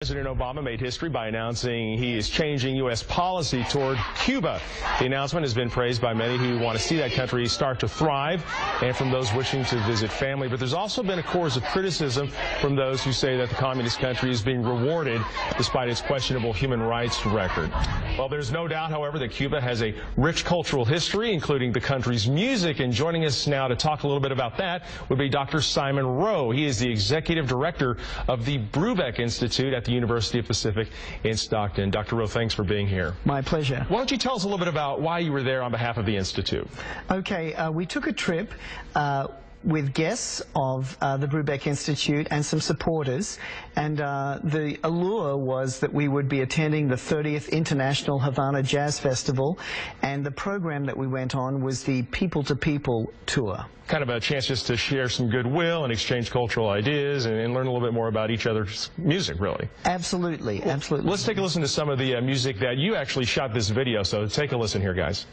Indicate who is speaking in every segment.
Speaker 1: President Obama made history by announcing he is changing U.S. policy toward Cuba. The announcement has been praised by many who want to see that country start to thrive and from those wishing to visit family. But there's also been a chorus of criticism from those who say that the communist country is being rewarded despite its questionable human rights record. Well, there's no doubt, however, that Cuba has a rich cultural history, including the country's music. And joining us now to talk a little bit about that would be Dr. Simon Rowe. He is the executive director of the Brubeck Institute at the University of Pacific in Stockton. Dr. Rowe, thanks for being here.
Speaker 2: My pleasure.
Speaker 1: Why don't you tell us a little bit about why you were there on behalf of the Institute?
Speaker 2: Okay, we took a trip with guests of the Brubeck Institute and some supporters, and the allure was that we would be attending the 30th International Havana Jazz Festival, and the program that we went on was the People to People tour.
Speaker 1: Kind of a chance just to share some goodwill and exchange cultural ideas and learn a little bit more about each other's music, really.
Speaker 2: Absolutely, absolutely.
Speaker 1: Let's take a listen to some of the music that you actually shot this video, so take a listen here, guys.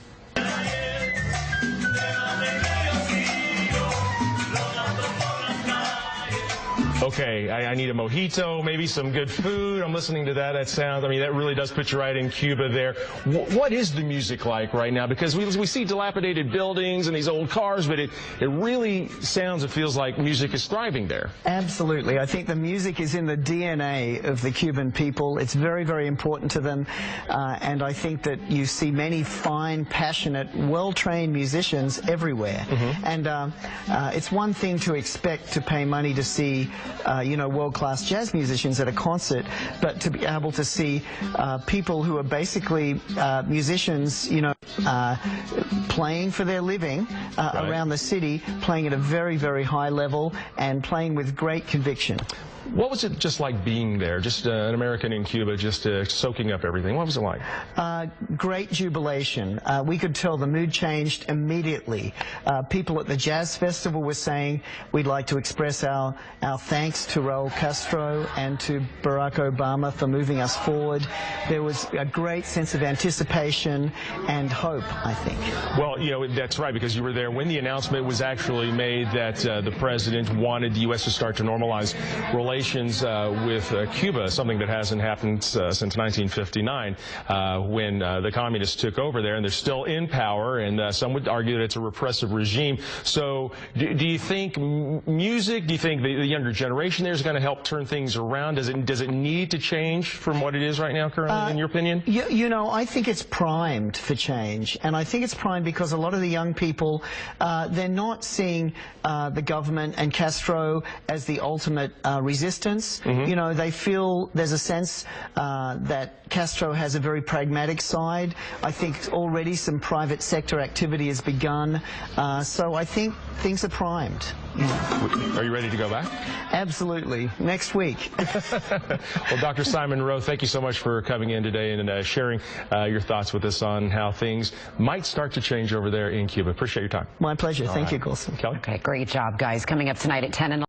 Speaker 1: Okay, I need a mojito, maybe some good food. I'm listening to that. That sounds, I mean, that really does put you right in Cuba there. What is the music like right now? Because we see dilapidated buildings and these old cars, but it really sounds, it feels like music is thriving there.
Speaker 2: Absolutely. I think the music is in the DNA of the Cuban people. It's very, very important to them. And I think that you see many fine, passionate, well-trained musicians everywhere. And it's one thing to expect to pay money to see world-class jazz musicians at a concert, but to be able to see people who are basically musicians, playing for their living around the city, playing at a very, very high level and playing with great conviction.
Speaker 1: What was it just like being there, just an American in Cuba, just soaking up everything? What was it like?
Speaker 2: Great jubilation. We could tell the mood changed immediately. People at the Jazz Festival were saying, we'd like to express our thanks to Raul Castro and to Barack Obama for moving us forward. There was a great sense of anticipation and hope, I think.
Speaker 1: Well, that's right, because you were there when the announcement was actually made that the president wanted the U.S. to start to normalize relations with Cuba, something that hasn't happened since 1959 when the communists took over there, and they're still in power, and some would argue that it's a repressive regime. So do you think music, do you think the younger generation there is going to help turn things around? Does it need to change from what it is right now currently, in your opinion?
Speaker 2: I think it's primed for change, and I think it's primed because a lot of the young people, they're not seeing the government and Castro as the ultimate resistance. They feel there's a sense that Castro has a very pragmatic side. I think already some private sector activity has begun. So I think things are primed.
Speaker 1: Are you ready to go back?
Speaker 2: Absolutely. Next week.
Speaker 1: Well, Dr. Simon Rowe, thank you so much for coming in today and sharing your thoughts with us on how things might start to change over there in Cuba. Appreciate your time.
Speaker 2: My pleasure. Thank you, Gulstan.
Speaker 1: Kelly?
Speaker 3: Okay, great job, guys. Coming up tonight at 10 and